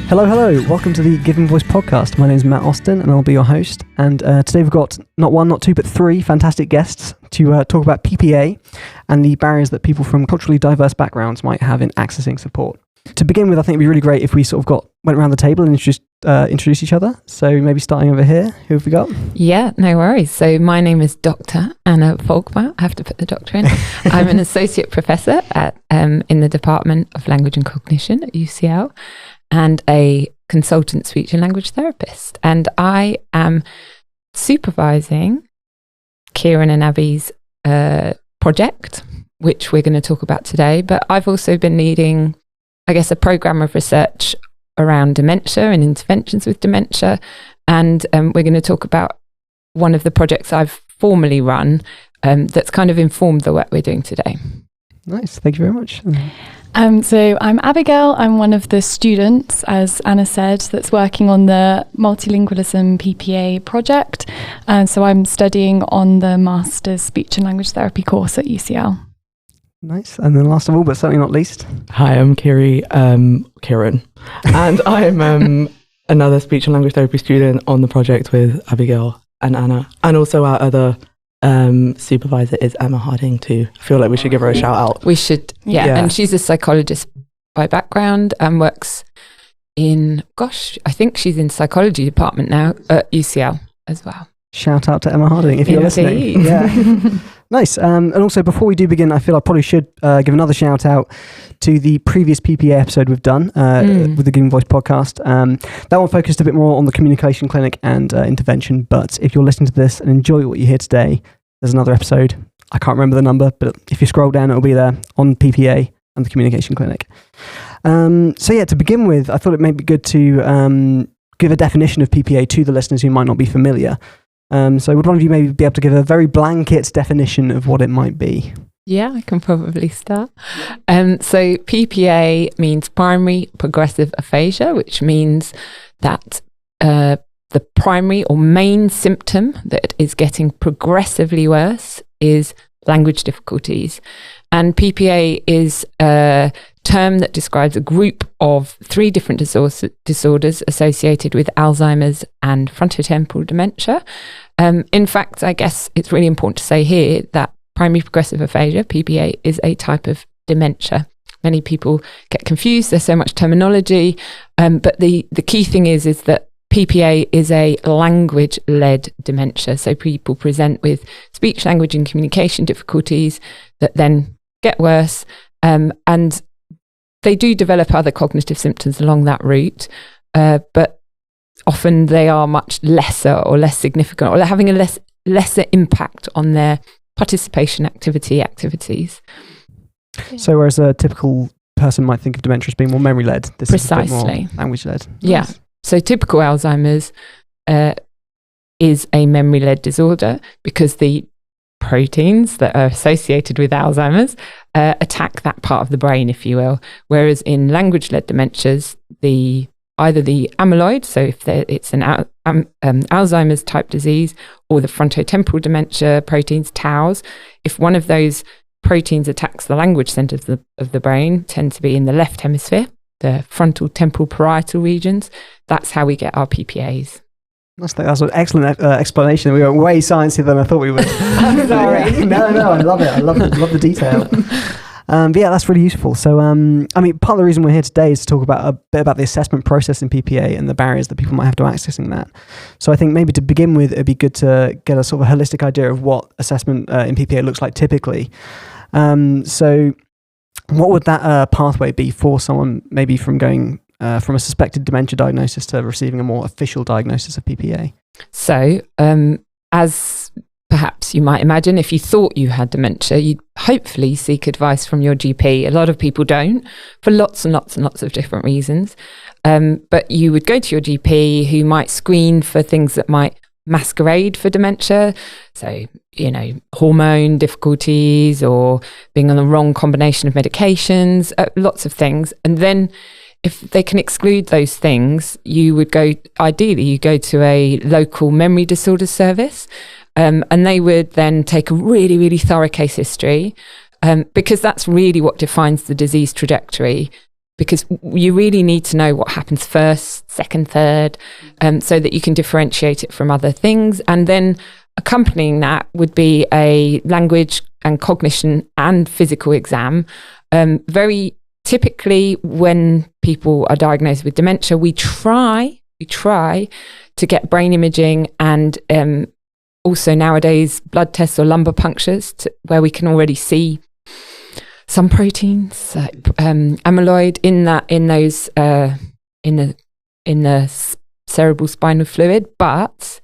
Hello, welcome to the Giving Voice podcast. My name is Matt Austin and I'll be your host. And today we've got not one, not two, but three fantastic guests to talk about PPA and the barriers that people from culturally diverse backgrounds might have in accessing support. To begin with, I think it'd be really great if we sort of went around the table and introduce each other. So maybe starting over here, who have we got? Yeah, no worries. So my name is Dr. Anna Volkmar. I have to put the doctor in. I'm an associate professor in the Department of Language and Cognition at UCL and a consultant speech and language therapist. And I am supervising Kieran and Abby's project, which we're going to talk about today. But I've also been leading, I guess, a program of research around dementia and interventions with dementia. And we're going to talk about one of the projects I've formally run that's kind of informed the work we're doing today. Nice. Thank you very much. So I'm Abigail. I'm one of the students, as Anna said, that's working on the Multilingualism PPA project. And so I'm studying on the Master's Speech and Language Therapy course at UCL. Nice. And then last of all, but certainly not least. Hi, I'm Kieran, and I'm another speech and language therapy student on the project with Abigail and Anna. And also our other supervisor is Emma Harding too. I feel like we should give her a shout out. We should, yeah. And she's a psychologist by background and works in, I think she's in psychology department now at UCL as well. Shout out to Emma Harding if you're listening. Yeah. Nice. And also, before we do begin, I feel I probably should give another shout out to the previous PPA episode we've done with the Giving Voice podcast. That one focused a bit more on the communication clinic and intervention. But if you're listening to this and enjoy what you hear today, there's another episode. I can't remember the number, but if you scroll down, it'll be there on PPA and the communication clinic. To begin with, I thought it may be good to give a definition of PPA to the listeners who might not be familiar. So would one of you maybe be able to give a very blanket definition of what it might be? Yeah, I can probably start. So PPA means primary progressive aphasia, which means that the primary or main symptom that is getting progressively worse is language difficulties. And PPA is a term that describes a group of 3 different disorders associated with Alzheimer's and frontotemporal dementia. In fact, I guess it's really important to say here that primary progressive aphasia, PPA, is a type of dementia. Many people get confused. There's so much terminology. But the key thing is that PPA is a language-led dementia. So people present with speech, language and communication difficulties that then get worse. And they do develop other cognitive symptoms along that route, but often they are much lesser or less significant, or they're having a lesser impact on their participation activities. So whereas a typical person might think of dementia as being more memory-led, this is a bit more language-led. Yeah. Nice. So typical Alzheimer's is a memory-led disorder because the proteins that are associated with Alzheimer's attack that part of the brain, if you will. Whereas in language-led dementias, either the amyloid, so if it's an Alzheimer's type disease, or the frontotemporal dementia proteins, TAUs, if one of those proteins attacks the language centers of the brain, tend to be in the left hemisphere, the frontal temporal parietal regions. That's how we get our PPAs. That's an excellent explanation. We were way sciencey than I thought we would. I'm sorry. No, I love it. I love the detail. That's really useful. So, part of the reason we're here today is to talk about a bit about the assessment process in PPA and the barriers that people might have to accessing that. So I think maybe to begin with, it'd be good to get a sort of a holistic idea of what assessment in PPA looks like typically. So what would that pathway be for someone maybe from going from a suspected dementia diagnosis to receiving a more official diagnosis of PPA? So, as perhaps you might imagine, if you thought you had dementia, you'd hopefully seek advice from your GP. A lot of people don't, for lots and lots and lots of different reasons. But you would go to your GP, who might screen for things that might masquerade for dementia. So, hormone difficulties or being on the wrong combination of medications, lots of things. And then if they can exclude those things, you go to a local memory disorders service. And they would then take a really, really thorough case history, because that's really what defines the disease trajectory. because you really need to know what happens first, second, third, so that you can differentiate it from other things. And then accompanying that would be a language and cognition and physical exam. Very typically, when people are diagnosed with dementia, we try to get brain imaging and also nowadays blood tests or lumbar punctures where we can already see some proteins, amyloid in the cerebral spinal fluid, but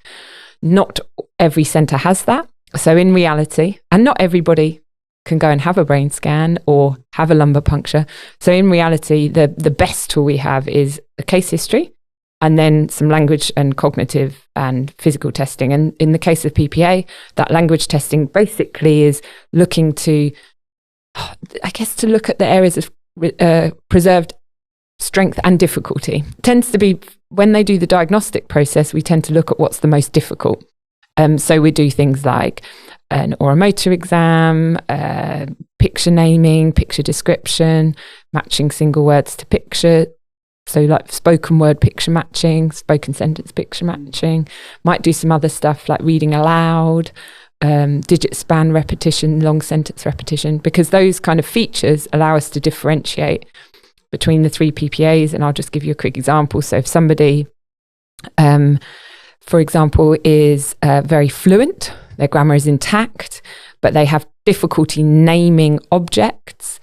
not every centre has that. So in reality, and not everybody can go and have a brain scan or have a lumbar puncture. So in reality, the best tool we have is a case history and then some language and cognitive and physical testing. And in the case of PPA, that language testing basically is looking to look at the areas of preserved strength and difficulty. It tends to be, when they do the diagnostic process, we tend to look at what's the most difficult. So we do things like an oromotor exam, picture naming, picture description, matching single words to picture. So like spoken word picture matching, spoken sentence picture matching. Might do some other stuff like reading aloud, digit span repetition, long sentence repetition, because those kind of features allow us to differentiate between the 3 PPAs. And I'll just give you a quick example. So if somebody, for example, is very fluent, their grammar is intact, but they have difficulty naming objects,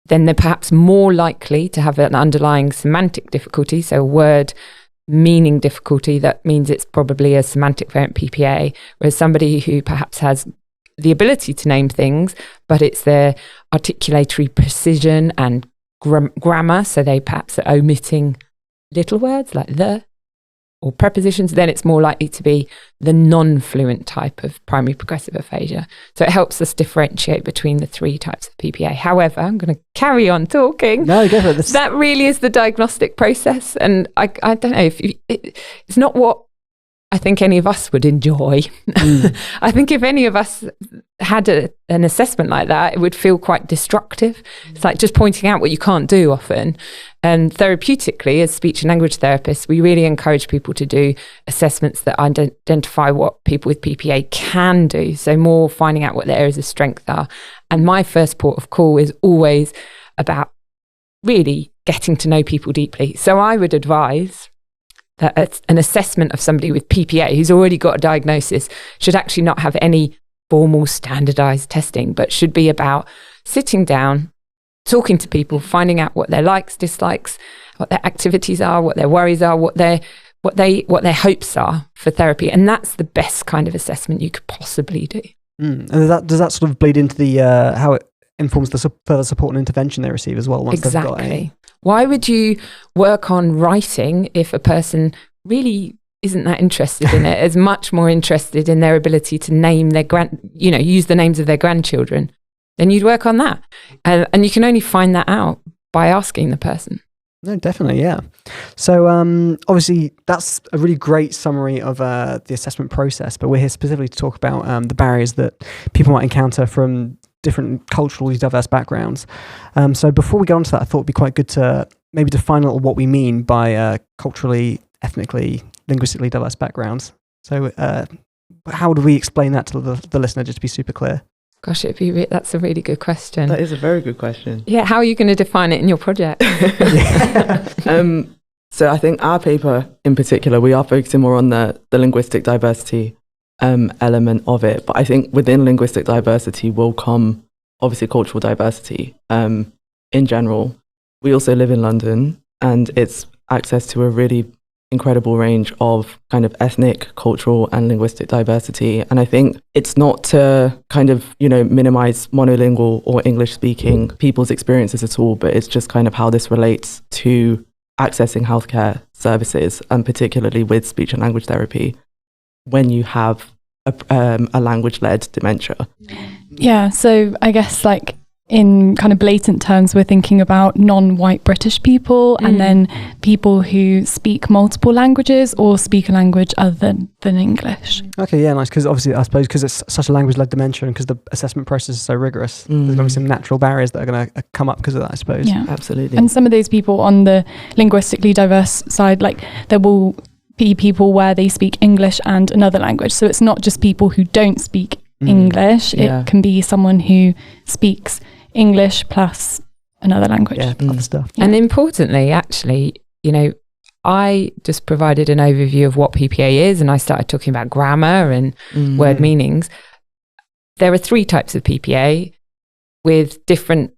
then they're perhaps more likely to have an underlying semantic difficulty, so a word meaning difficulty. That means it's probably a semantic variant PPA, whereas somebody who perhaps has the ability to name things, but it's their articulatory precision and grammar, so they perhaps are omitting little words like the or prepositions, then it's more likely to be the non-fluent type of primary progressive aphasia. So it helps us differentiate between the 3 types of PPA. However, I'm going to carry on talking. No, go for it. That really is the diagnostic process. And I don't know, it's not what I think any of us would enjoy. I think if any of us had an assessment like that, it would feel quite destructive. It's like just pointing out what you can't do often. And therapeutically, as speech and language therapists, we really encourage people to do assessments that identify what people with PPA can do. So more finding out what their areas of strength are. And my first port of call is always about really getting to know people deeply. So I would advise that an assessment of somebody with PPA who's already got a diagnosis should actually not have any formal standardized testing, but should be about sitting down, talking to people, finding out what their likes, dislikes, what their activities are, what their worries are, what their hopes are for therapy. And that's the best kind of assessment you could possibly do. And does that sort of bleed into the how it informs the further support and intervention they receive as well? Once exactly. Why would you work on writing if a person really isn't that interested in it, is much more interested in their ability to name their use the names of their grandchildren? Then you'd work on that. And you can only find that out by asking the person. No, definitely, yeah. So obviously that's a really great summary of the assessment process, but we're here specifically to talk about the barriers that people might encounter from different culturally diverse backgrounds. So before we go on to that, I thought it'd be quite good to maybe define a little what we mean by culturally, ethnically, linguistically diverse backgrounds. So how do we explain that to the listener, just to be super clear? Gosh, that's a really good question. That is a very good question. Yeah, how are you going to define it in your project? So I think our paper in particular, we are focusing more on the linguistic diversity element of it. But I think within linguistic diversity will come obviously cultural diversity in general. We also live in London, and it's access to a really incredible range of kind of ethnic, cultural and linguistic diversity. And I think it's not to kind of, minimize monolingual or English speaking people's experiences at all, but it's just kind of how this relates to accessing healthcare services, and particularly with speech and language therapy when you have a language-led dementia. Yeah, so I guess in kind of blatant terms, we're thinking about non-white British people and then people who speak multiple languages or speak a language other than English. Okay, yeah, nice. Because obviously, I suppose because it's such a language-led dimension, because the assessment process is so rigorous, there's going to be some natural barriers that are going to come up because of that, I suppose. Yeah, absolutely. And some of those people on the linguistically diverse side, like there will be people where they speak English and another language. So it's not just people who don't speak English. It can be someone who speaks English plus another language. Yeah, other stuff. And importantly, actually, you know, I just provided an overview of what PPA is, and I started talking about grammar and word meanings. There are 3 types of PPA with different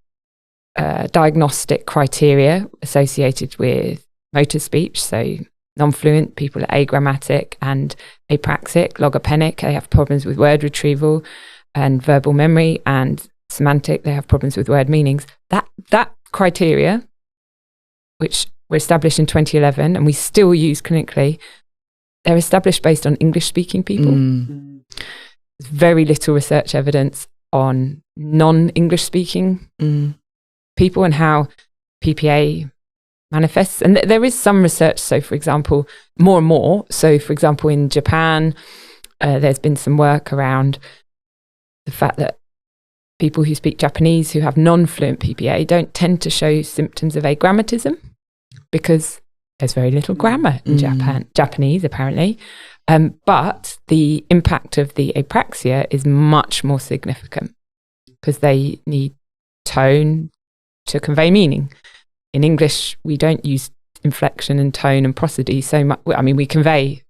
diagnostic criteria associated with motor speech. So non-fluent people are agrammatic and apraxic, logopenic, they have problems with word retrieval and verbal memory, and semantic, they have problems with word meanings. That criteria, which were established in 2011 and we still use clinically, they're established based on English-speaking people. There's very little research evidence on non-English speaking people and how PPA manifests. And there is some research, so for example, more and more. So for example, in Japan, there's been some work around the fact that people who speak Japanese who have non-fluent PPA don't tend to show symptoms of agrammatism because there's very little grammar in Japanese, apparently. But the impact of the apraxia is much more significant because they need tone to convey meaning. In English, we don't use inflection and tone and prosody so much. I mean, we convey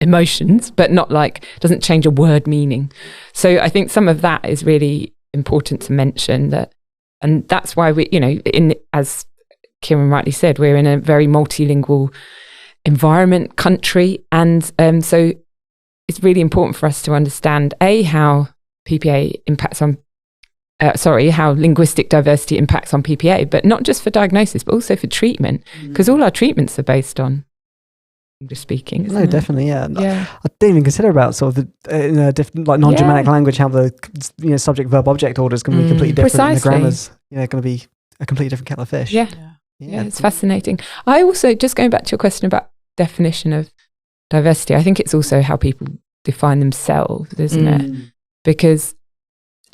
emotions, but not like, doesn't change a word meaning. So I think some of that is really important to mention, that, and that's why we, you know, as Kieran rightly said, we're in a very multilingual environment, country, and so it's really important for us to understand how PPA impacts on how linguistic diversity impacts on PPA, but not just for diagnosis, but also for treatment, because all our treatments are based on English speaking. No, definitely, yeah. I didn't even consider about sort of the in a different, like non-Germanic language, how the subject verb object orders can be completely different. Precisely. And the grammar's going to be a completely different kettle of fish. Yeah, it's fascinating. I also, just going back to your question about definition of diversity, I think it's also how people define themselves, isn't it? Because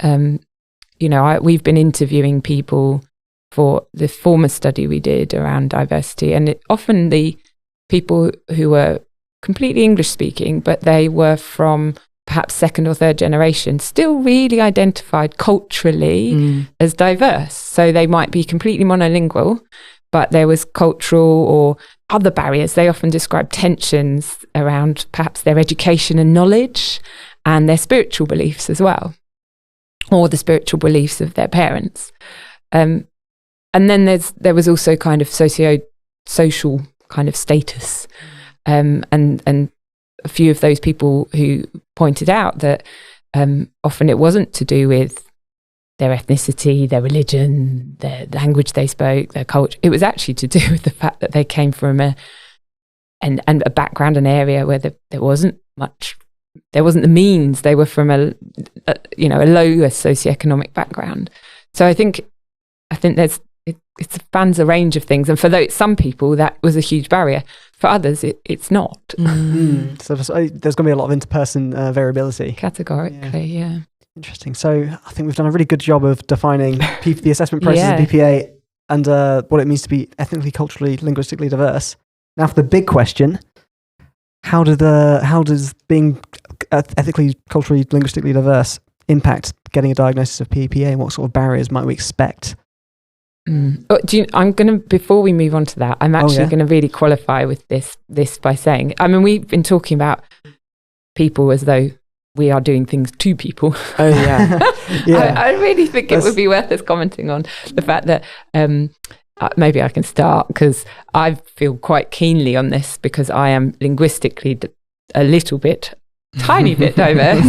we've been interviewing people for the former study we did around diversity, and often the people who were completely English speaking, but they were from perhaps 2nd or 3rd generation, still really identified culturally as diverse. So they might be completely monolingual, but there was cultural or other barriers. They often describe tensions around perhaps their education and knowledge and their spiritual beliefs as well, or the spiritual beliefs of their parents. And then there was also kind of social kind of status, and a few of those people who pointed out that often it wasn't to do with their ethnicity, their religion, their language they spoke, their culture. It was actually to do with the fact that they came from a background, an area where there wasn't the means. They were from a lower socioeconomic background. So I think it spans a range of things, and for some people that was a huge barrier. For others, it's not. So there's going to be a lot of interperson variability. Categorically, yeah. Interesting. So I think we've done a really good job of defining the assessment process of PPA and what it means to be ethnically, culturally, linguistically diverse. Now for the big question: how does being ethically, culturally, linguistically diverse impact getting a diagnosis of PPA, and what sort of barriers might we expect? Before we move on to that, I'm actually going to really qualify with this by saying, I mean, we've been talking about people as though we are doing things to people. Oh yeah. I really think it would be worth us commenting on the fact that maybe I can start, because I feel quite keenly on this because I am linguistically tiny bit diverse.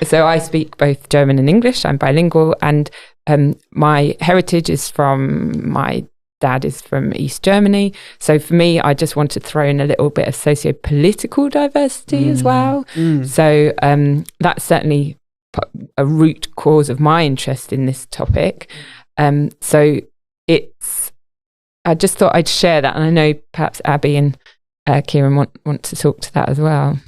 So I speak both German and English. I'm bilingual, and my heritage is my dad is from East Germany. So for me, I just want to throw in a little bit of socio-political diversity as well. So that's certainly a root cause of my interest in this topic. So I just thought I'd share that, and I know perhaps Abby and Kieran want to talk to that as well.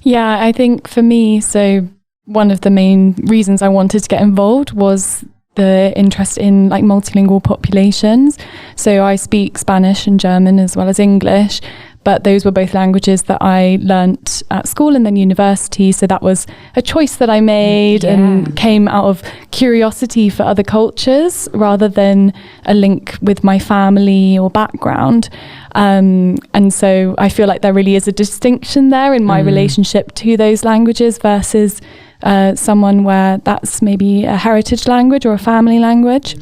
Yeah, I think for me, so one of the main reasons I wanted to get involved was the interest in like multilingual populations. So I speak Spanish and German as well as English, but those were both languages that I learnt at school and then university. So that was a choice that I made and came out of curiosity for other cultures rather than a link with my family or background. And so I feel like there really is a distinction there in my relationship to those languages versus someone where that's maybe a heritage language or a family language.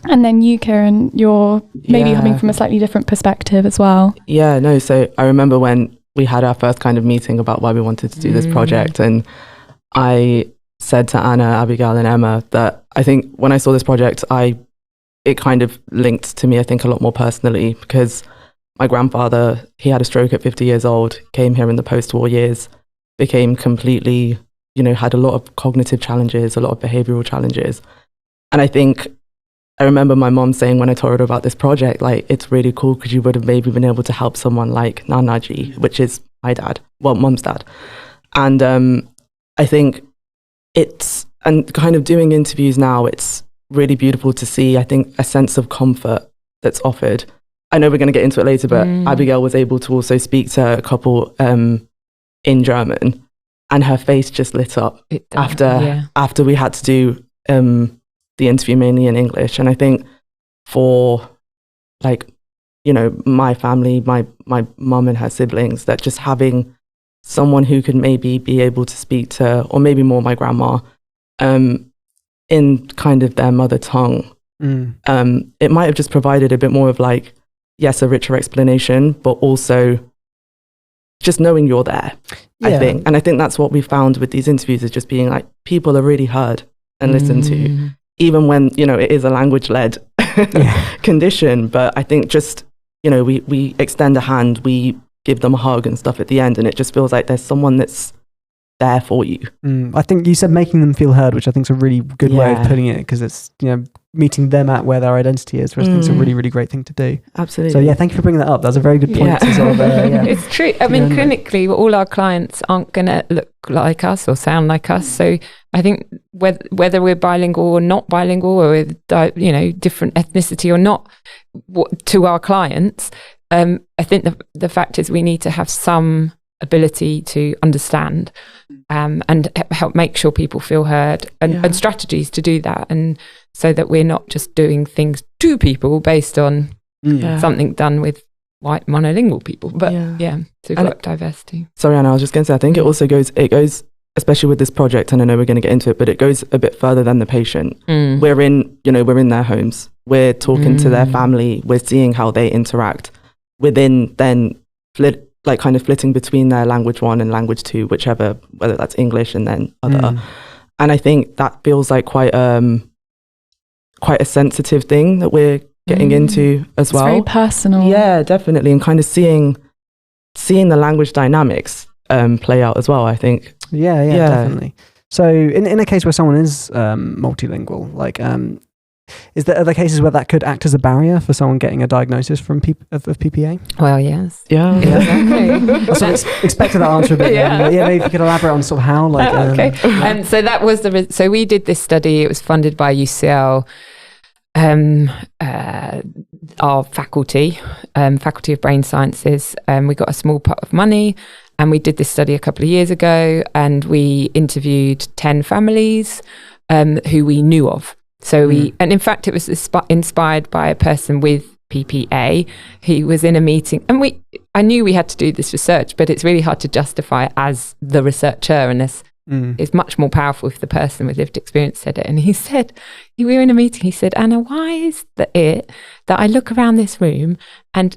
And then you, Kieran, you're maybe coming from a slightly different perspective as well. Yeah, no, so I remember when we had our first kind of meeting about why we wanted to do this project, and I said to Anna, Abigail and Emma that I think when I saw this project, it kind of linked to me, I think, a lot more personally, because my grandfather, he had a stroke at 50 years old, came here in the post-war years, became completely, had a lot of cognitive challenges, a lot of behavioral challenges. And I remember my mom saying when I told her about this project, like, it's really cool because you would have maybe been able to help someone like Nanaji, which is my dad, well, Mom's dad. And I think and kind of doing interviews now, it's really beautiful to see, I think, a sense of comfort that's offered. I know we're going to get into it later, but Abigail was able to also speak to a couple in German, and her face just lit up after we had to do the interview mainly in English. And I think for my family, my mum and her siblings, that just having someone who could maybe be able to speak to, or maybe more my grandma, in kind of their mother tongue, it might have just provided a bit more of a richer explanation, but also just knowing you're there, I think. And I think that's what we found with these interviews, is just being like, people are really heard and listened to, even when, it is a language-led condition. But I think just, we extend a hand, we give them a hug and stuff at the end, and it just feels like there's someone that's there for you. I think you said making them feel heard, which I think is a really good way of putting it, because it's, meeting them at where their identity is, which I think is a really, really great thing to do. Absolutely. So thank you for bringing that up. That's a very good point. To sort of, It's true. I mean, clinically, all our clients aren't going to look like us or sound like us. So I think whether we're bilingual or not bilingual, or with different ethnicity or not, to our clients, I think the fact is we need to have some ability to understand and help make sure people feel heard, and strategies to do that, and so that we're not just doing things to people based on something done with white monolingual people, but so we've got diversity. Sorry, Anna, I was just going to say, I think it also goes, especially with this project, and I know we're going to get into it, but it goes a bit further than the patient. We're in their homes, we're talking to their family, we're seeing how they interact within then kind of flitting between their language 1 and language 2, whichever, whether that's English and then other. And I think that feels like quite a sensitive thing that we're getting into as well. It's very personal. Yeah, definitely. And kind of seeing the language dynamics play out as well, I think. Yeah, definitely. So in a case where someone is multilingual, are there cases where that could act as a barrier for someone getting a diagnosis from of PPA? Well, yes. Yeah. Exactly. I sort of expected that answer a bit. Maybe if you could elaborate on sort of how. Okay. And so that was so we did this study. It was funded by UCL, our faculty of brain sciences. We got a small pot of money, and we did this study a couple of years ago, and we interviewed 10 families who we knew of. So and in fact, it was inspired by a person with PPA. He was in a meeting, and I knew we had to do this research, but it's really hard to justify as the researcher, and it's much more powerful if the person with lived experience said it. And he said, we were in a meeting, he said, Anna, why is it that I look around this room and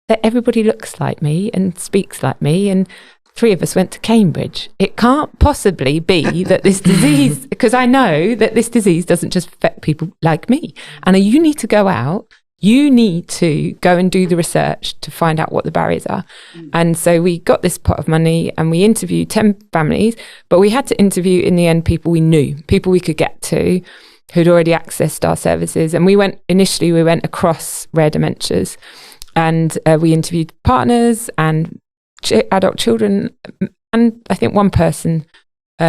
that everybody looks like me and speaks like me, and 3 of us went to Cambridge. It can't possibly be that this disease, because I know that this disease doesn't just affect people like me. And you need to go out You need to go and do the research to find out what the barriers are. And so we got this pot of money and we interviewed 10 families, but we had to interview in the end people we knew, people we could get to, who'd already accessed our services. And we went across rare dementias, and we interviewed partners and adult children, and I think one person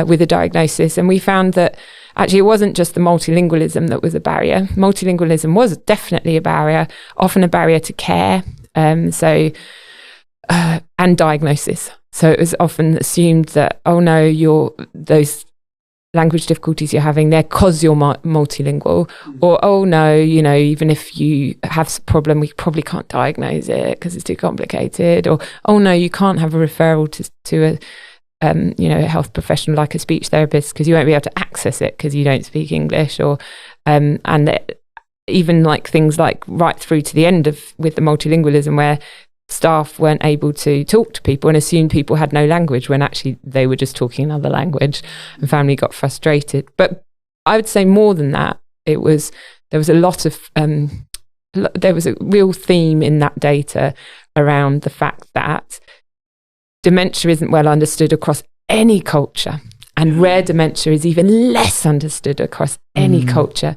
with a diagnosis. And we found that actually it wasn't just the multilingualism that was a barrier. Multilingualism was definitely a barrier, often a barrier to care, and diagnosis. So it was often assumed that, oh no, those language difficulties you're having, they're because you're multilingual, or oh no, even if you have a problem, we probably can't diagnose it because it's too complicated, or oh no, you can't have a referral to a a health professional like a speech therapist because you won't be able to access it because you don't speak English, or even like things like right through to the end with the multilingualism where staff weren't able to talk to people and assumed people had no language when actually they were just talking another language, and family got frustrated. But I would say more than that, there was a lot of there was a real theme in that data around the fact that dementia isn't well understood across any culture, and rare dementia is even less understood across any culture.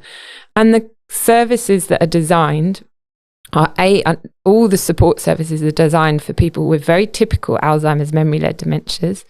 And the services that are designed are all the support services are designed for people with very typical Alzheimer's memory-led dementias,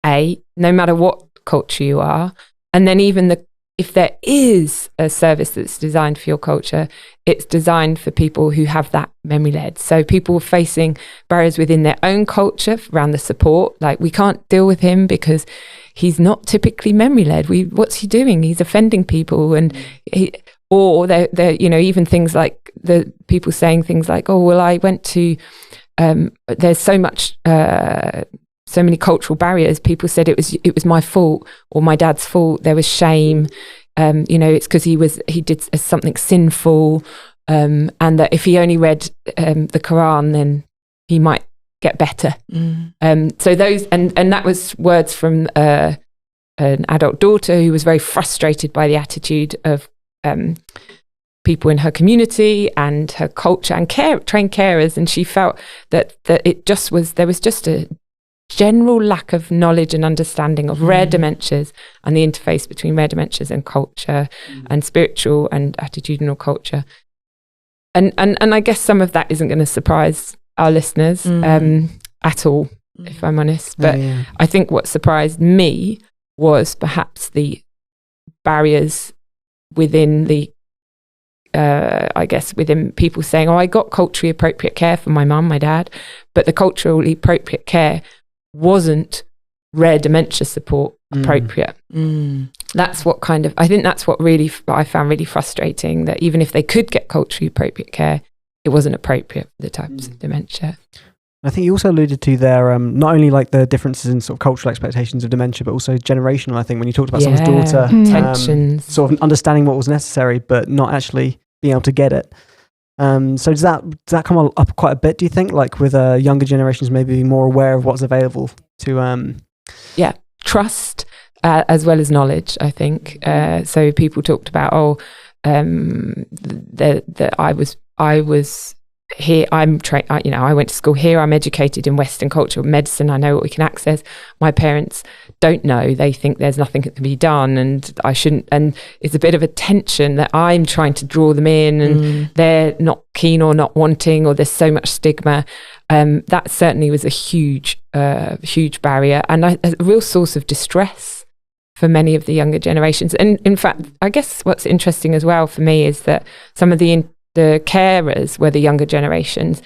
no matter what culture you are. And then even if there is a service that's designed for your culture, it's designed for people who have that memory-led. So people facing barriers within their own culture around the support, like we can't deal with him because he's not typically memory-led. What's he doing? He's offending people. And they're even things like the people saying things like, oh, well, I went to, there's so many cultural barriers. People said it was my fault or my dad's fault. There was shame. It's because he did something sinful, and that if he only read the Quran, then he might get better. So those and that was words from an adult daughter who was very frustrated by the attitude of people in her community and her culture and trained carers, and she felt that there was just a general lack of knowledge and understanding of rare dementias and the interface between rare dementias and culture and spiritual and attitudinal culture. And I guess some of that isn't going to surprise our listeners at all, if I'm honest. But I think what surprised me was perhaps the barriers within within people saying, oh, I got culturally appropriate care for my mum, my dad, but the culturally appropriate care wasn't rare dementia support appropriate. That's what I think that's what really I found really frustrating, that even if they could get culturally appropriate care, it wasn't appropriate for the types of dementia. I think you also alluded to there, not only like the differences in sort of cultural expectations of dementia, but also generational. I think when you talked about someone's daughter, tensions, sort of understanding what was necessary, but not actually being able to get it. So does that come up quite a bit, do you think? Like with younger generations, maybe be more aware of what's available to... trust as well as knowledge, I think. So people talked about, that I was here, I'm trained, I went to school here, I'm educated in Western culture, medicine, I know what we can access. My parents don't know, they think there's nothing that can be done and I shouldn't, and it's a bit of a tension that I'm trying to draw them in and they're not keen or not wanting, or there's so much stigma. That certainly was a huge barrier and a real source of distress for many of the younger generations. And in fact, I guess what's interesting as well for me is that some of the carers were the younger generations.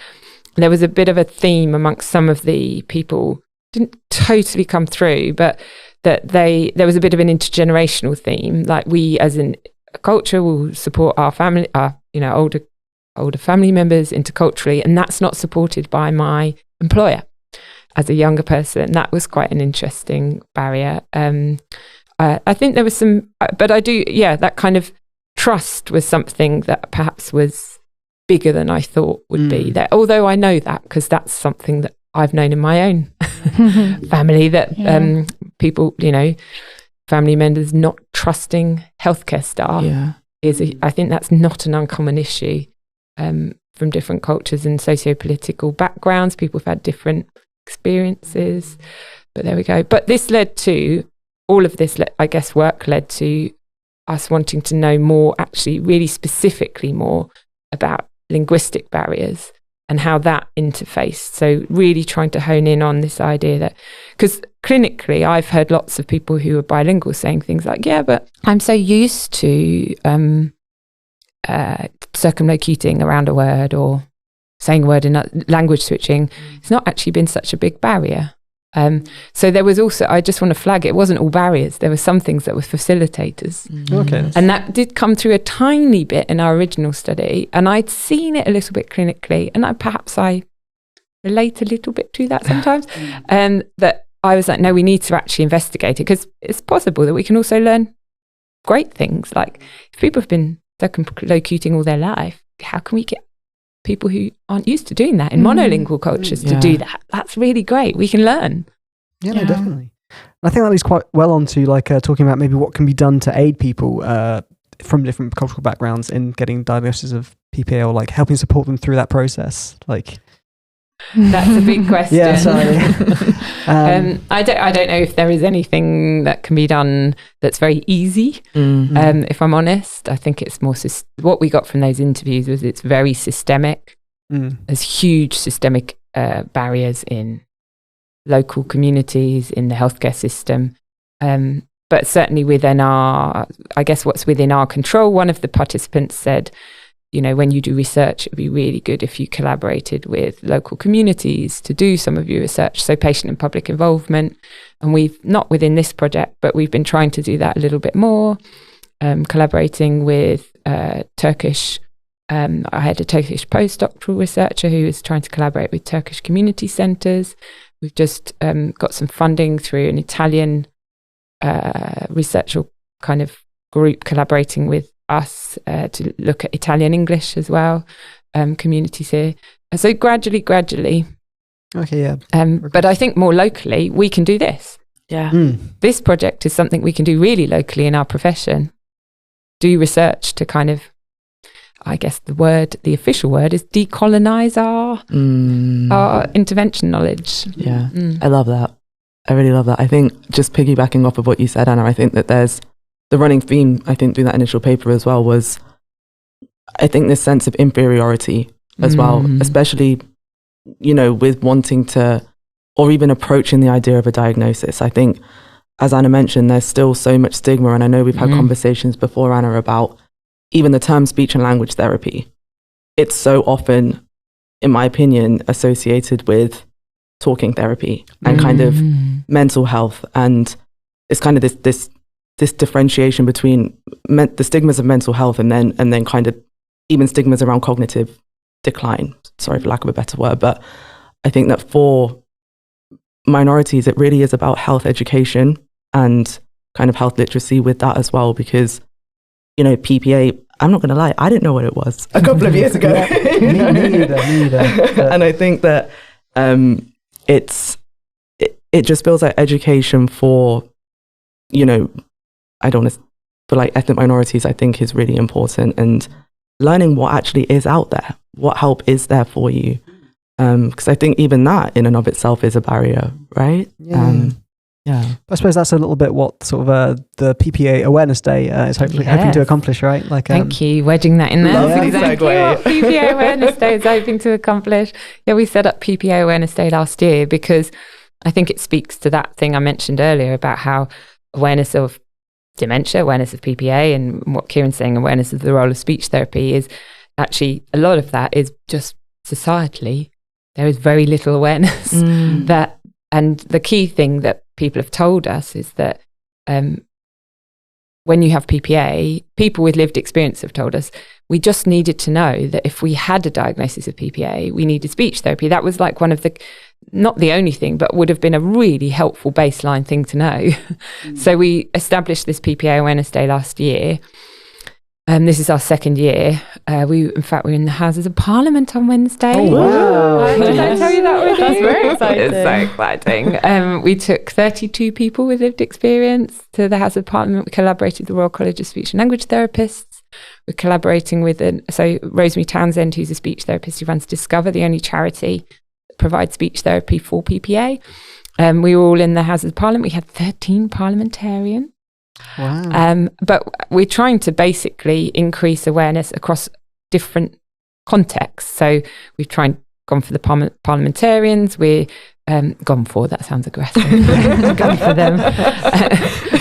There was a bit of a theme amongst some of the people, didn't totally come through, but that there was a bit of an intergenerational theme. Like we as a culture will support our family, older family members interculturally, and that's not supported by my employer as a younger person. That was quite an interesting barrier. I think there was some, but that kind of trust was something that perhaps was bigger than I thought would be there. Although I know that because that's something that I've known in my own family, that people, family members not trusting healthcare staff I think that's not an uncommon issue from different cultures and socio-political backgrounds. People have had different experiences, but there we go. But this led to, all of this, I guess, work led to us wanting to know more, actually really specifically more about linguistic barriers and how that interfaced. So really trying to hone in on this idea that, because clinically I've heard lots of people who are bilingual saying things like, yeah, but I'm so used to circumlocuting around a word or saying a word in language switching. It's not actually been such a big barrier. So there was also, I just want to flag, it wasn't all barriers. There were some things that were facilitators. Okay. And that did come through a tiny bit in our original study. And I'd seen it a little bit clinically. And perhaps I relate a little bit to that sometimes. And that I was like, no, we need to actually investigate it, because it's possible that we can also learn great things. Like if people have been circumlocuting all their life, how can we get people who aren't used to doing that in monolingual cultures to do that? That's really great. We can learn. Yeah, no, definitely. I think that leads quite well onto talking about maybe what can be done to aid people from different cultural backgrounds in getting diagnosis of PPA, or like helping support them through that process. Like, that's a big question. Yeah, sorry. I don't know if there is anything that can be done that's very easy. If I'm honest, I think it's more what we got from those interviews was it's very systemic. There's huge systemic barriers in local communities, in the healthcare system, but certainly within what's within our control. One of the participants said, when you do research, it'd be really good if you collaborated with local communities to do some of your research. So patient and public involvement. And we've, not within this project, but we've been trying to do that a little bit more, collaborating with Turkish. I had a Turkish postdoctoral researcher who was trying to collaborate with Turkish community centres. We've just got some funding through an Italian researcher kind of group collaborating with us to look at Italian English as well, communities here. So gradually. Okay, yeah. But I think more locally, we can do this. Yeah. This project is something we can do really locally in our profession. Do research to kind of, I guess the official word is decolonize our intervention knowledge. Yeah, I love that. I really love that. I think just piggybacking off of what you said, Anna, I think that there's the running theme, I think, through that initial paper as well was, I think, this sense of inferiority as well, especially, with wanting to, or even approaching the idea of a diagnosis. I think, as Anna mentioned, there's still so much stigma. And I know we've had conversations before, Anna, about even the term speech and language therapy. It's so often, in my opinion, associated with talking therapy and kind of mental health. And it's kind of this differentiation between the stigmas of mental health and then kind of even stigmas around cognitive decline, sorry for lack of a better word. But I think that for minorities, it really is about health education and kind of health literacy with that as well, because, PPA, I'm not going to lie, I didn't know what it was a couple of years ago. me neither. And I think that it just feels like education for, I don't want to, for like ethnic minorities, I think is really important, and learning what actually is out there, what help is there for you. Because I think even that in and of itself is a barrier, right? Yeah. I suppose that's a little bit what sort of the PPA Awareness Day is hoping to accomplish, right? Like, thank you, wedging that in there. Lovely exactly segue. What PPA Awareness Day is hoping to accomplish. Yeah, we set up PPA Awareness Day last year because I think it speaks to that thing I mentioned earlier about how awareness of dementia, awareness of PPA, and what Kieran's saying, awareness of the role of speech therapy, is actually a lot of that is just societally, there is very little awareness that, and the key thing that people have told us is that when you have PPA, people with lived experience have told us, we just needed to know that if we had a diagnosis of PPA, we needed speech therapy. That was like one of the, not the only thing, but would have been a really helpful baseline thing to know. So we established this PPA Awareness Day last year. This is our second year. We're in the Houses of Parliament on Wednesday. Oh, wow. Did I tell you that already? That's very exciting. It's so exciting. We took 32 people with lived experience to the House of Parliament. We collaborated with the Royal College of Speech and Language Therapists. We're collaborating with Rosemary Townsend, who's a speech therapist who runs Discover, the only charity that provides speech therapy for PPA. We were all in the Houses of Parliament. We had 13 parliamentarians. Wow. But we're trying to basically increase awareness across different contexts. So we've gone for the parliamentarians. We're gone for, that sounds aggressive. Gone for them.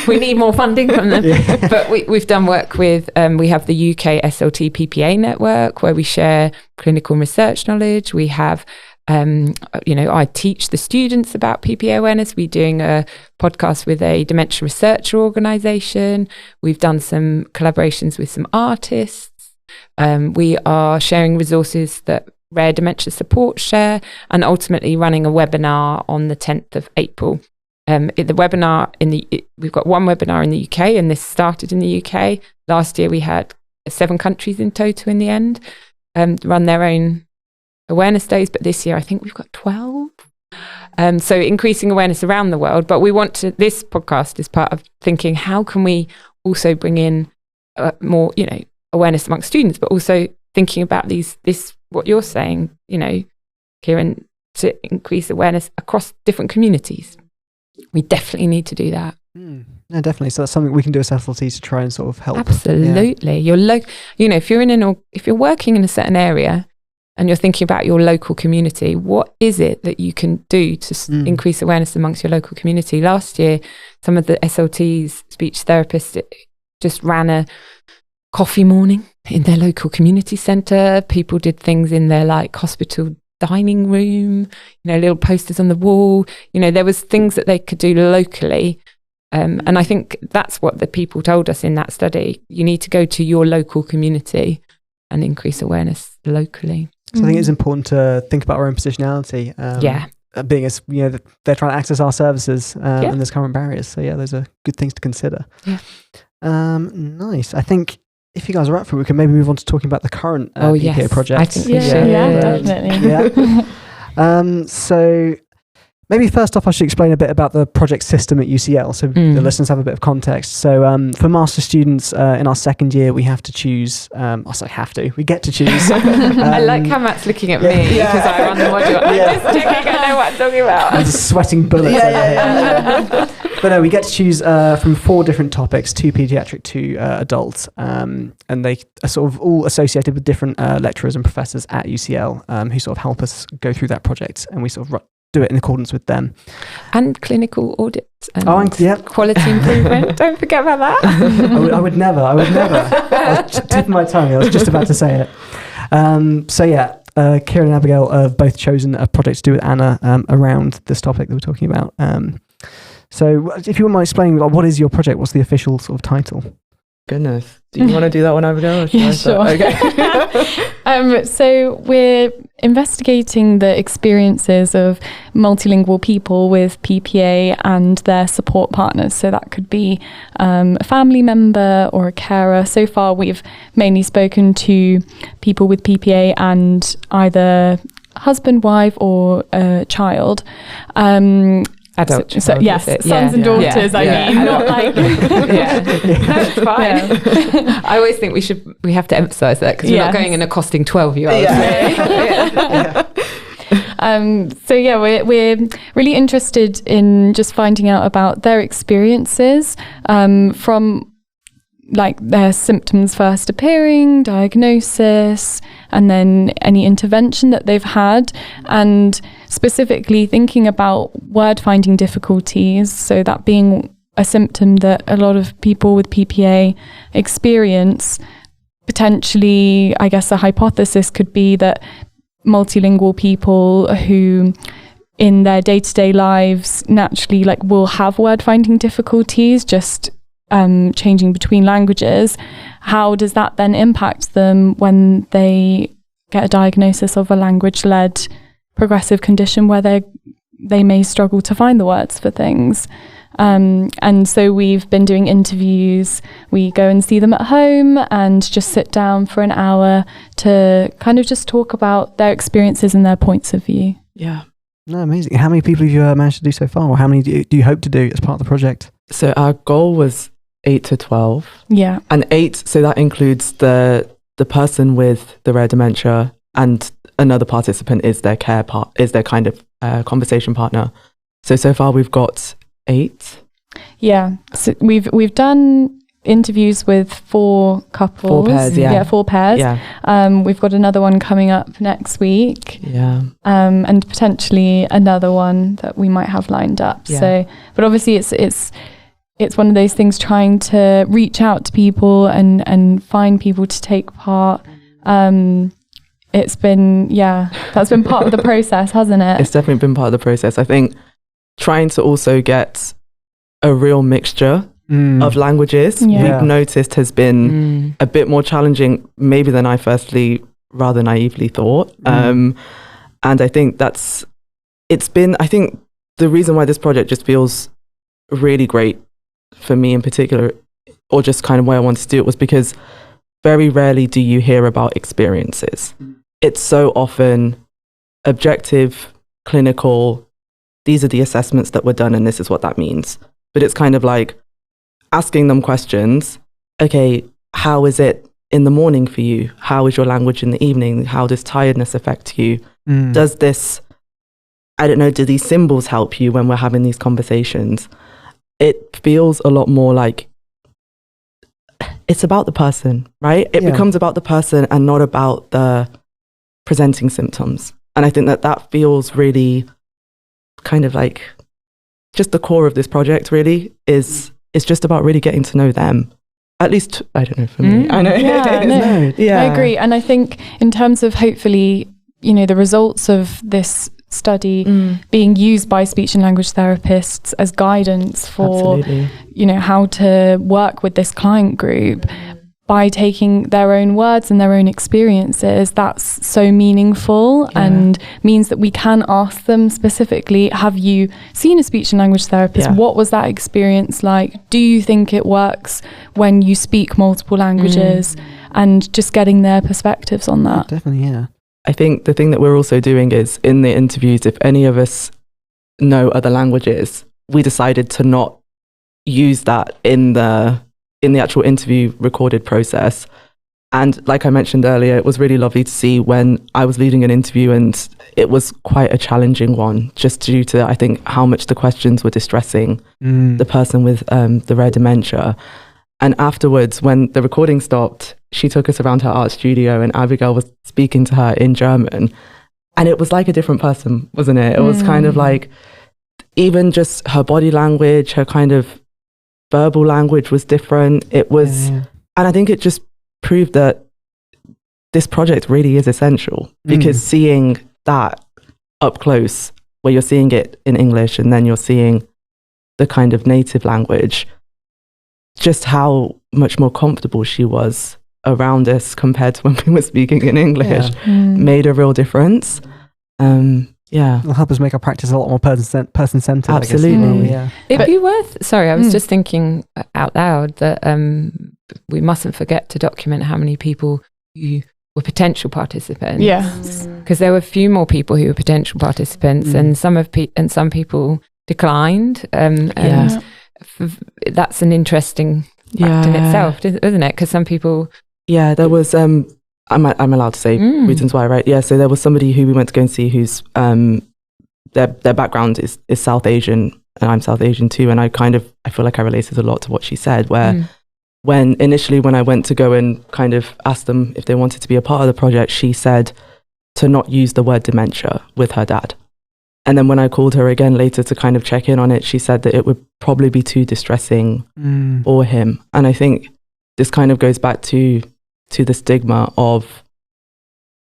We need more funding from them. Yeah. But we've done work with, we have the UK SLT PPA network where we share clinical and research knowledge. We have, I teach the students about PPA awareness. We're doing a podcast with a dementia researcher organisation. We've done some collaborations with some artists. We are sharing resources that Rare Dementia Support share, and ultimately running a webinar on the 10th of April. The webinar we've got one webinar in the UK, and this started in the UK. Last year we had 7 countries in total in the end run their own awareness days, but this year I think we've got 12. So increasing awareness around the world. But this podcast is part of thinking, how can we also bring in more, awareness amongst students, but also thinking about what you're saying, Kieran, to increase awareness across different communities. We definitely need to do that. No, definitely. So that's something we can do as SLT to try and sort of help. Absolutely. Yeah. If you're working in a certain area and you're thinking about your local community, what is it that you can do to increase awareness amongst your local community? Last year, some of the SLTs, speech therapists, just ran a coffee morning in their local community centre. People did things in their hospital dining room, little posters on the wall. There was things that they could do locally. And I think that's what the people told us in that study. You need to go to your local community and increase awareness locally. So I think it's important to think about our own positionality. Being as, they're trying to access our services and there's current barriers. So those are good things to consider. Yeah. Nice. I think if you guys are up for it, we can maybe move on to talking about the current PPA project. I think we should. Definitely. Yeah. So maybe first off, I should explain a bit about the project system at UCL, so the listeners have a bit of context. So for master students in our second year, we have to choose. We get to choose. I like how Matt's looking at me because I run the module. I'm just checking I know what I'm talking about. I'm just sweating bullets. But no, we get to choose from 4 different topics, 2 pediatric, 2 adults, and they are sort of all associated with different lecturers and professors at UCL who sort of help us go through that project, and we sort of do it in accordance with them. And clinical audits and quality improvement. Don't forget about that. I would never. I was tipping my tongue. I was just about to say it. Kieran and Abigail have both chosen a project to do with Anna around this topic that we're talking about. So if you wouldn't mind explaining, what is your project? What's the official sort of title? Goodness. Do you want to do that one, Abigail? Yeah, sure. Okay. So we're investigating the experiences of multilingual people with PPA and their support partners. So that could be a family member or a carer. So far, we've mainly spoken to people with PPA and either husband, wife, or a child. Adult. Sons and daughters. I mean, not like. That's fine. I always think we have to emphasise that because we're not going and accosting 12-year-olds. We're really interested in just finding out about their experiences from their symptoms first appearing, diagnosis, and then any intervention that they've had, and specifically thinking about word finding difficulties. So that being a symptom that a lot of people with PPA experience. Potentially, I guess a hypothesis could be that multilingual people who in their day-to-day lives naturally will have word finding difficulties, just changing between languages. How does that then impact them when they get a diagnosis of a language-led progressive condition where they may struggle to find the words for things? And so we've been doing interviews. We go and see them at home and just sit down for an hour to kind of just talk about their experiences and their points of view. Yeah. No, amazing. How many people have you managed to do so far, or how many do you hope to do as part of the project? So our goal was 8 to 12. Yeah. And 8, so that includes the person with the rare dementia, and another participant is their kind of conversation partner. So far we've got 8. Yeah. So we've done interviews with 4 couples. 4 pairs, yeah. Yeah, 4 pairs. Yeah. We've got another one coming up next week. Yeah. And potentially another one that we might have lined up. Yeah. So, but obviously it's one of those things, trying to reach out to people and find people to take part. It's been, that's been part of the process, hasn't it? It's definitely been part of the process. I think trying to also get a real mixture of languages, we've noticed has been a bit more challenging maybe than I firstly rather naively thought. And I think I think the reason why this project just feels really great for me in particular, or just kind of why I wanted to do it, was because very rarely do you hear about experiences. It's so often objective, clinical, these are the assessments that were done and this is what that means. But it's kind of like asking them questions. Okay, how is it in the morning for you? How is your language in the evening? How does tiredness affect you? Does this, I don't know, do these symbols help you when we're having these conversations? It feels a lot more like it's about the person, right? It becomes about the person and not about the presenting symptoms. And I think that feels really kind of like just the core of this project really is just about really getting to know them. At least, I don't know, for me. I know. Yeah, I agree. And I think in terms of hopefully, the results of this study being used by speech and language therapists as guidance for, how to work with this client group, by taking their own words and their own experiences, that's so meaningful and means that we can ask them specifically, have you seen a speech and language therapist? What was that experience like? Do you think it works when you speak multiple languages? And just getting their perspectives on that. Definitely, yeah. I think the thing that we're also doing is, in the interviews, if any of us know other languages, we decided to not use that in the actual interview recorded process. And like I mentioned earlier, it was really lovely to see when I was leading an interview, and it was quite a challenging one, just due to, I think, how much the questions were distressing the person with the rare dementia. And afterwards, when the recording stopped, she took us around her art studio and Abigail was speaking to her in German. And it was like a different person, wasn't it? It was kind of like, even just her body language, her kind of verbal language was different. It was, and I think it just proved that this project really is essential, because seeing that up close, where you're seeing it in English and then you're seeing the kind of native language, just how much more comfortable she was around us compared to when we were speaking in English, made a real difference. It'll help us make our practice a lot more person-centered. Absolutely. It'd be worth, sorry, I was just thinking out loud that we mustn't forget to document how many people who were potential participants. Yes. Because there were a few more people who were potential participants, and some people declined. That's an interesting fact in itself, isn't it? Because some people... Yeah, there was... I'm allowed to say reasons why, right? Yeah, so there was somebody who we went to go and see who's... their background is South Asian, and I'm South Asian too, and I feel like I related a lot to what she said, where when I went to go and kind of ask them if they wanted to be a part of the project, she said to not use the word dementia with her dad. And then when I called her again later to kind of check in on it, she said that it would probably be too distressing for him. And I think this kind of goes back to the stigma of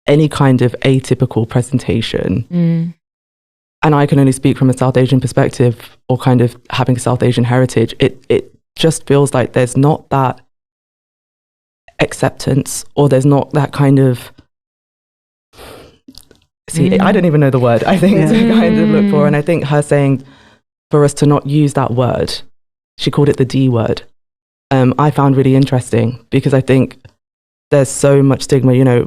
any kind of atypical presentation. And I can only speak from a South Asian perspective, or kind of having a South Asian heritage. It just feels like there's not that acceptance, or there's not that kind of... I don't even know the word, I think, to kind of look for. And I think her saying for us to not use that word, she called it the D word, I found really interesting, because I think there's so much stigma,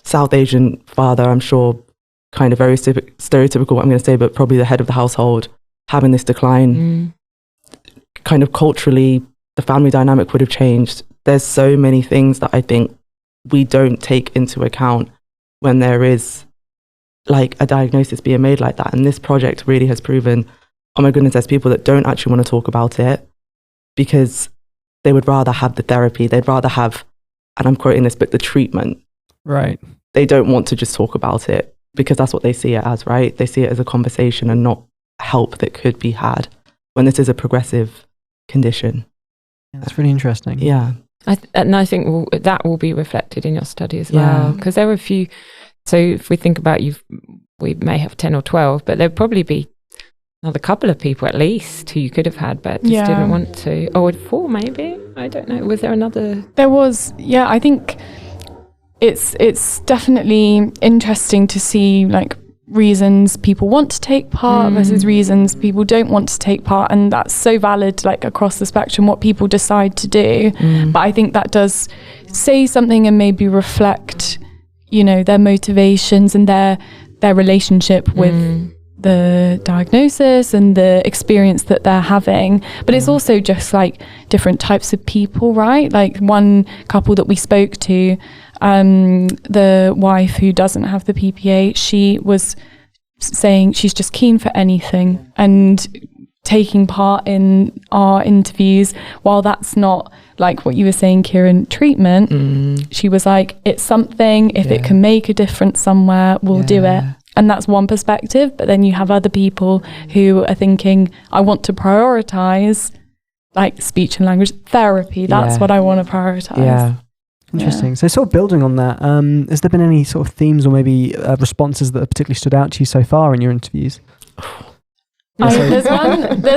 South Asian father, I'm sure, kind of very stereotypical, what I'm going to say, but probably the head of the household, having this decline, kind of culturally the family dynamic would have changed. There's so many things that I think we don't take into account when there is like a diagnosis being made like that. And this project really has proven, oh my goodness, there's people that don't actually want to talk about it because they would rather have the therapy. They'd rather have, and I'm quoting this, but the treatment. Right. They don't want to just talk about it because that's what they see it as, right? They see it as a conversation and not help that could be had when this is a progressive condition. Yeah, that's really interesting. Yeah. And I think that will be reflected in your study as well, because there were a few. So if we think about we may have 10 or 12, but there'd probably be another couple of people at least who you could have had, but just didn't want to. Or 4 maybe. I don't know. Was there another? There was. Yeah, I think it's definitely interesting to see like reasons people want to take part versus reasons people don't want to take part, and that's so valid like across the spectrum what people decide to do. But I think that does say something and maybe reflect, you know, their motivations and their relationship with the diagnosis and the experience that they're having. But it's also just like different types of people, right? Like one couple that we spoke to, the wife who doesn't have the PPA, she was saying she's just keen for anything and taking part in our interviews. While that's not like what you were saying, Kieran, treatment, she was like, it's something, if it can make a difference somewhere, we'll do it. And that's one perspective. But then you have other people who are thinking, I want to prioritize like speech and language therapy. That's what I want to prioritize. Yeah. Interesting. So sort of building on that, has there been any sort of themes or maybe responses that have particularly stood out to you so far in your interviews? There's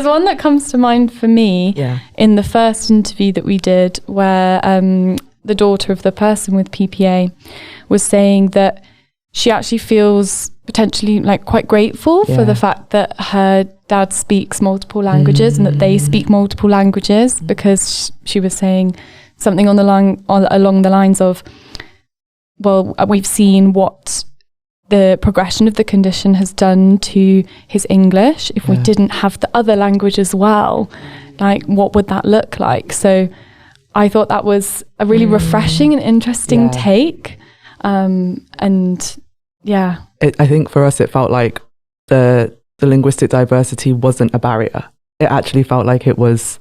one that comes to mind for me in the first interview that we did where the daughter of the person with PPA was saying that she actually feels potentially like quite grateful for the fact that her dad speaks multiple languages and that they speak multiple languages, because she was saying something along the lines of, well, we've seen what the progression of the condition has done to his English. If we didn't have the other language as well, like what would that look like? So I thought that was a really refreshing and interesting take. I think for us it felt like the linguistic diversity wasn't a barrier. It actually felt like it was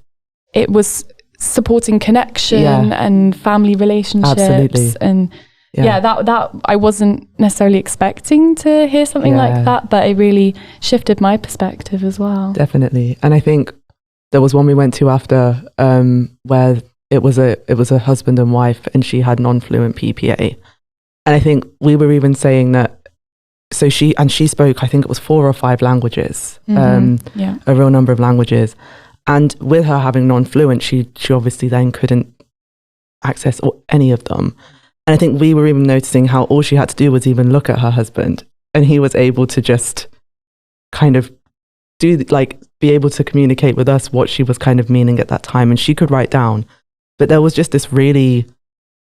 supporting connection and family relationships. Absolutely. And that I wasn't necessarily expecting to hear something like that, but it really shifted my perspective as well. Definitely. And I think there was one we went to after where it was a husband and wife, and she had non-fluent PPA. And I think we were even saying that, so she spoke, I think it was 4 or 5 languages, a real number of languages. And with her having non-fluent, she obviously then couldn't access any of them. And I think we were even noticing how all she had to do was even look at her husband, and he was able to just kind of be able to communicate with us what she was kind of meaning at that time. And she could write down, but there was just this really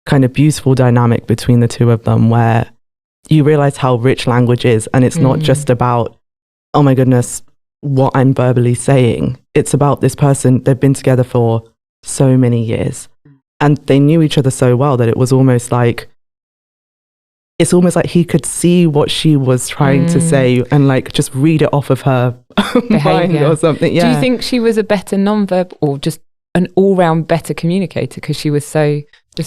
kind of beautiful dynamic between the two of them where you realize how rich language is. And it's not just about, oh my goodness, what I'm verbally saying. It's about this person. They've been together for so many years and they knew each other so well that it's almost like he could see what she was trying to say and like just read it off of her mind or something. Do you think she was a better non-verbal or just an all-round better communicator because she was so...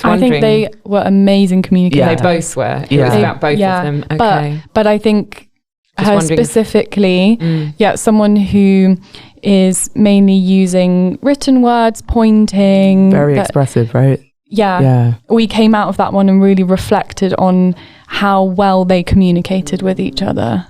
I think they were amazing communicators. They both were. It was about both of them. Okay. But I think her specifically, someone who is mainly using written words, pointing. Very expressive, right? Yeah. We came out of that one and really reflected on how well they communicated with each other.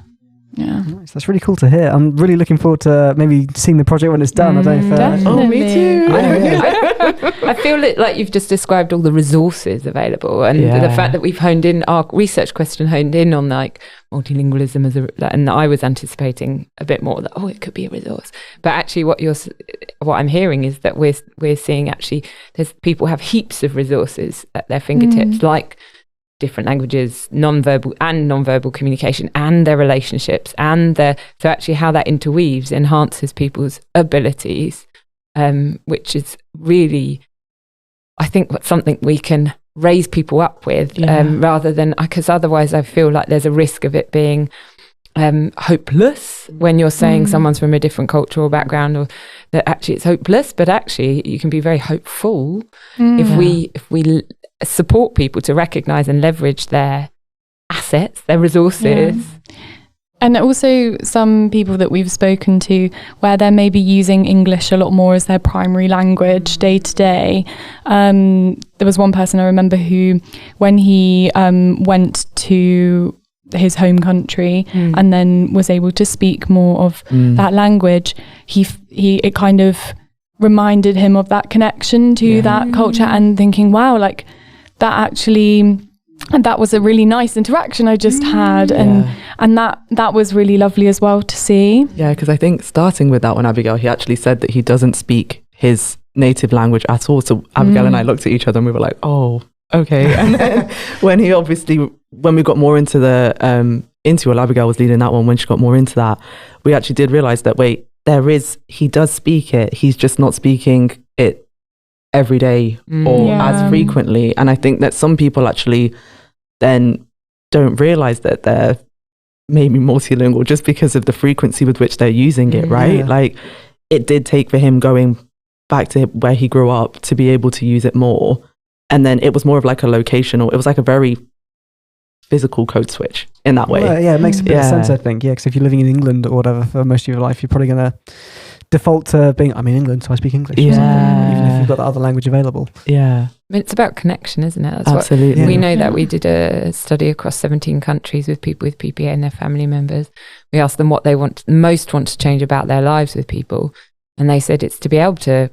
Yeah. Nice. That's really cool to hear. I'm really looking forward to maybe seeing the project when it's done. I don't know if, oh, me too. I feel like you've just described all the resources available and the fact that we've honed in, our research question honed in on like multilingualism and I was anticipating a bit more that, it could be a resource. But actually what I'm hearing is that we're seeing actually people have heaps of resources at their fingertips, like different languages, non-verbal communication and their relationships so actually how that interweaves enhances people's abilities which is really, I think, something we can raise people up with, rather than, because otherwise I feel like there's a risk of it being hopeless when you're saying someone's from a different cultural background, or that actually it's hopeless, but actually you can be very hopeful if we support people to recognize and leverage their assets, their resources. And also some people that we've spoken to where they're maybe using English a lot more as their primary language day to day. There was one person I remember who, when he went to his home country and then was able to speak more of that language, it kind of reminded him of that connection to that culture, and thinking, wow, like that actually... And that was a really nice interaction I just had, and that was really lovely as well to see. Yeah, because I think starting with that one, Abigail, he actually said that he doesn't speak his native language at all. So Abigail and I looked at each other and we were like, oh, okay. And then when we got more into Abigail was leading that one, when she got more into that, we actually did realize that, wait, he does speak it. He's just not speaking it every day or as frequently. And I think that some people actually then don't realize that they're maybe multilingual just because of the frequency with which they're using it, right? Like, it did take for him going back to where he grew up to be able to use it more. And then it was more of like a locational, it was like a very physical code switch in that way. Well, it makes a bit of sense, I think. Yeah, because if you're living in England or whatever for most of your life, you're probably going to default to being, I'm in England, so I speak English. Or something, even if you've got the other language available. Yeah. I mean, it's about connection, isn't it? That's absolutely. We know that we did a study across 17 countries with people with PPA and their family members. We asked them what they most want to change about their lives with people. And they said it's to be able to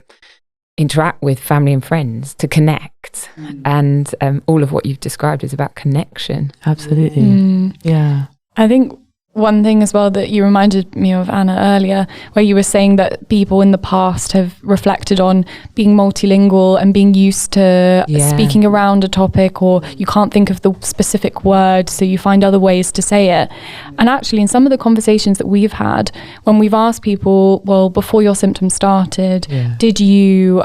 interact with family and friends, to connect. And all of what you've described is about connection. Absolutely. Yeah. I think one thing as well that you reminded me of, Anna, earlier, where you were saying that people in the past have reflected on being multilingual and being used to speaking around a topic, or you can't think of the specific word, so you find other ways to say it. And actually, in some of the conversations that we've had, when we've asked people, well, before your symptoms started, did you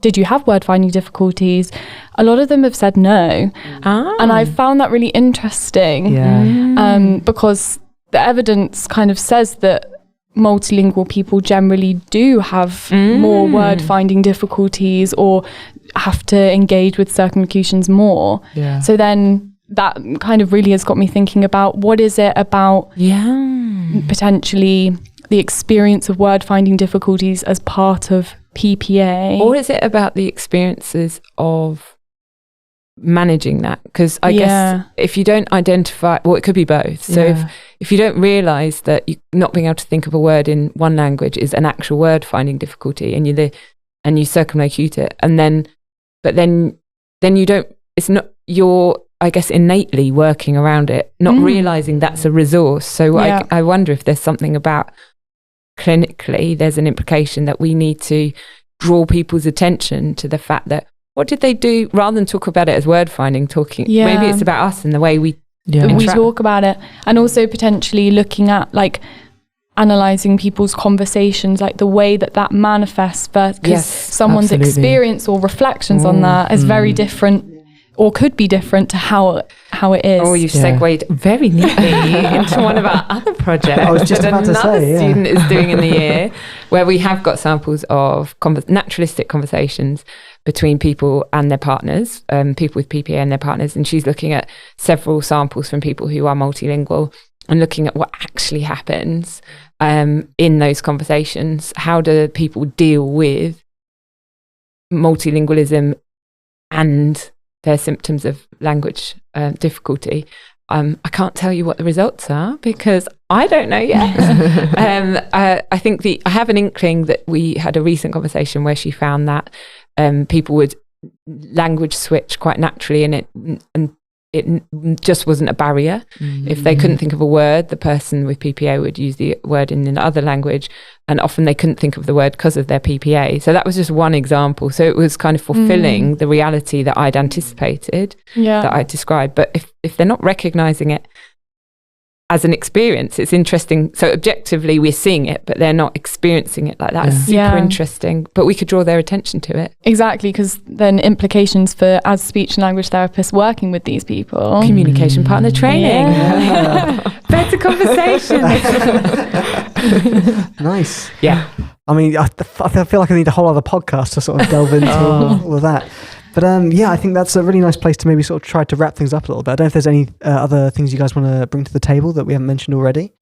did you have word finding difficulties? A lot of them have said no. And I found that really interesting because the evidence kind of says that multilingual people generally do have more word finding difficulties or have to engage with circumlocutions more. So then that kind of really has got me thinking about, what is it about potentially the experience of word finding difficulties as part of PPA? Or is it about the experiences of managing that? Because I guess if you don't identify, well, it could be both. So if you don't realize that you not being able to think of a word in one language is an actual word finding difficulty, and you circumlocute it, but then you don't, it's not, you're, I guess, innately working around it, not realizing that's a resource. So I wonder if there's something about clinically, there's an implication that we need to draw people's attention to the fact that, what did they do, rather than talk about it as word finding, maybe it's about us and the way we talk about it, and also potentially looking at like analyzing people's conversations, like the way that manifests, because someone's experience or reflections on that is very different, or could be different to how it is. Oh, you've segued very neatly into one of our other projects I was just that about another to say, student is doing in the year, where we have got samples of naturalistic conversations between people and their partners, people with PPA and their partners. And she's looking at several samples from people who are multilingual and looking at what actually happens in those conversations. How do people deal with multilingualism and their symptoms of language difficulty? I can't tell you what the results are because I don't know yet. I think I have an inkling that we had a recent conversation where she found that people would language switch quite naturally, and it just wasn't a barrier. If they couldn't think of a word, the person with PPA would use the word in another language, and often they couldn't think of the word because of their PPA. So that was just one example. So it was kind of fulfilling the reality that I'd anticipated, that I described. But if they're not recognizing it as an experience. It's interesting. So objectively, we're seeing it, but they're not experiencing it like that. It's super interesting. But we could draw their attention to it. Exactly, because then implications for as speech and language therapists working with these people. Communication partner training. Better conversation. Nice. Yeah. I mean, I feel like I need a whole other podcast to sort of delve into all of that. But I think that's a really nice place to maybe sort of try to wrap things up a little bit. I don't know if there's any other things you guys want to bring to the table that we haven't mentioned already.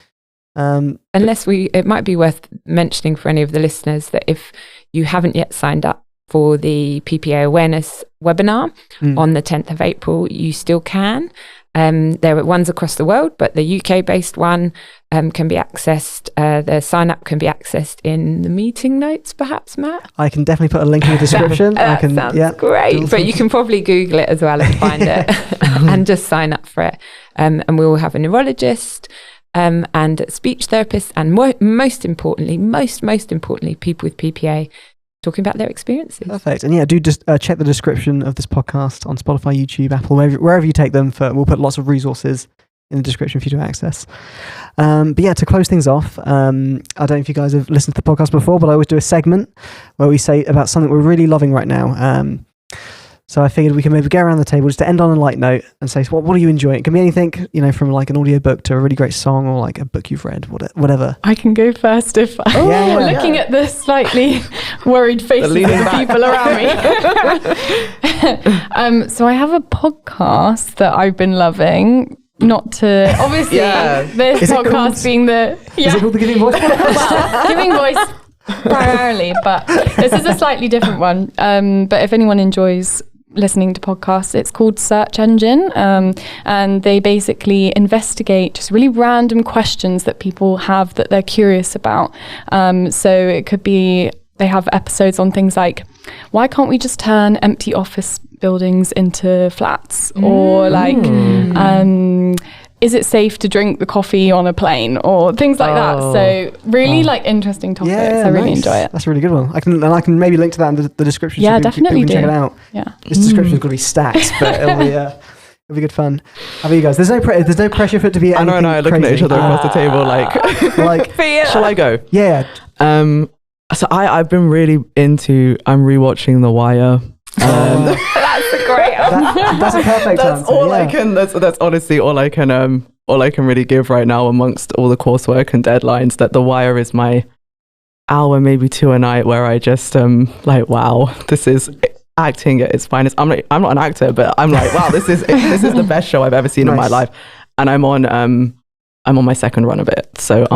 It might be worth mentioning for any of the listeners that if you haven't yet signed up for the PPA awareness webinar on the 10th of April, you still can. There are ones across the world, but the UK-based one can be accessed. The sign-up can be accessed in the meeting notes, perhaps, Matt? I can definitely put a link in the description. Sounds great. But you can probably Google it as well and find it and just sign up for it. And we will have a neurologist and speech therapists and most importantly, people with PPA talking about their experiences. Perfect. And do just check the description of this podcast on Spotify, YouTube, Apple, wherever you take them. We'll put lots of resources in the description for you to access. To close things off, I don't know if you guys have listened to the podcast before, but I always do a segment where we say about something we're really loving right now. So I figured we can maybe go around the table just to end on a light note and say, what are you enjoying? It can be anything, from like an audiobook to a really great song or like a book you've read, whatever. I can go first if looking at the slightly worried faces of the people around me. So I have a podcast that I've been loving. Not to, obviously, this podcast being the... Is it called the Giving Voice podcast? Well, Giving Voice primarily, but this is a slightly different one. But if anyone enjoys listening to podcasts, it's called Search Engine, and they basically investigate just really random questions that people have that they're curious about. So it could be, they have episodes on things like, why can't we just turn empty office buildings into flats? Or like, is it safe to drink the coffee on a plane, or things like that? So really like interesting topics. I really enjoy it. That's a really good one. I can maybe link to that in the description. Yeah, so definitely people can check it out. Yeah, this description's going to be stacked, but it'll be good fun. How about you guys? There's no pressure for it to be anything I know, looking at each other across the table, like shall I go? Yeah. So I've been really into. I'm rewatching The Wire. That's a great answer. That's a perfect that's answer. All I can. That's honestly all I can really give right now amongst all the coursework and deadlines. That The Wire is my hour, maybe 2 a night, where I just wow, this is acting at its finest. I'm not an actor, but I'm like, wow, this is the best show I've ever seen in my life, and I'm on my second run of it. So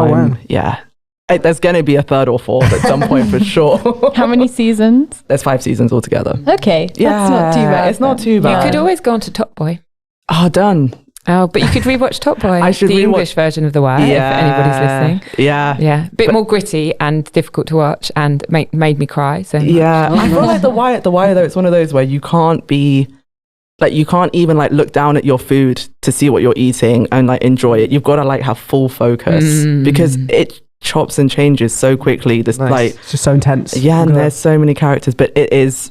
there's going to be a third or fourth at some point for sure. How many seasons? There's 5 seasons altogether. Okay, that's not too bad. It's not too bad. You could always go on to Top Boy. Oh, done. Oh, but you could rewatch Top Boy. I should the English version of The Wire, if anybody's listening. Yeah. Bit more gritty and difficult to watch, and made me cry. So I feel like The Wire though, it's one of those where you can't even look down at your food to see what you're eating and enjoy it. You've got to have full focus because it chops and changes so quickly. It's just so intense. Yeah, and there's so many characters, but it is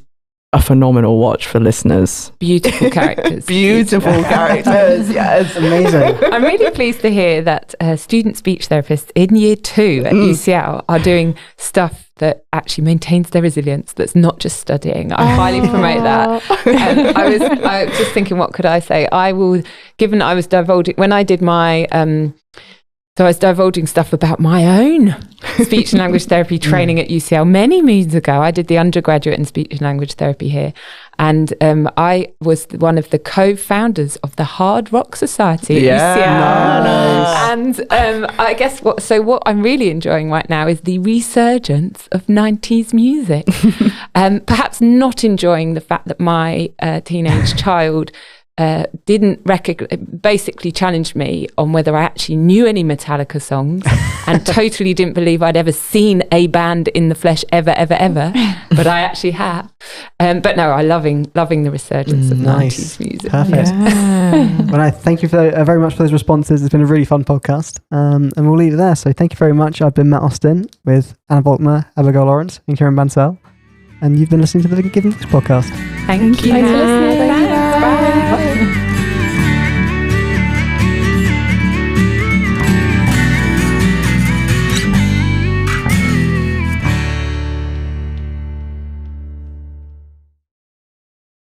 a phenomenal watch for listeners. Beautiful characters. Beautiful characters. Yes, amazing. I'm really pleased to hear that student speech therapists in year 2 at UCL are doing stuff that actually maintains their resilience, that's not just studying. I highly promote that. I was just thinking, what could I say? Given I was divulging, when I did my so I was divulging stuff about my own speech and language therapy training at UCL many moons ago. I did the undergraduate in speech and language therapy here. And I was one of the co-founders of the Hard Rock Society at UCL. Nice. And I guess what I'm really enjoying right now is the resurgence of 90s music. Perhaps not enjoying the fact that my teenage child basically challenged me on whether I actually knew any Metallica songs and totally didn't believe I'd ever seen a band in the flesh ever, but I actually have. But no, I'm loving the resurgence of 90s music. Perfect. Well, I thank you very much for those responses. It's been a really fun podcast, and we'll leave it there. So thank you very much. I've been Matt Austin with Anna Volkmer, Abigail Lawrence and Kieran Bansell, and you've been listening to the Giving Voice podcast. Thank you. Thanks for listening. Bye.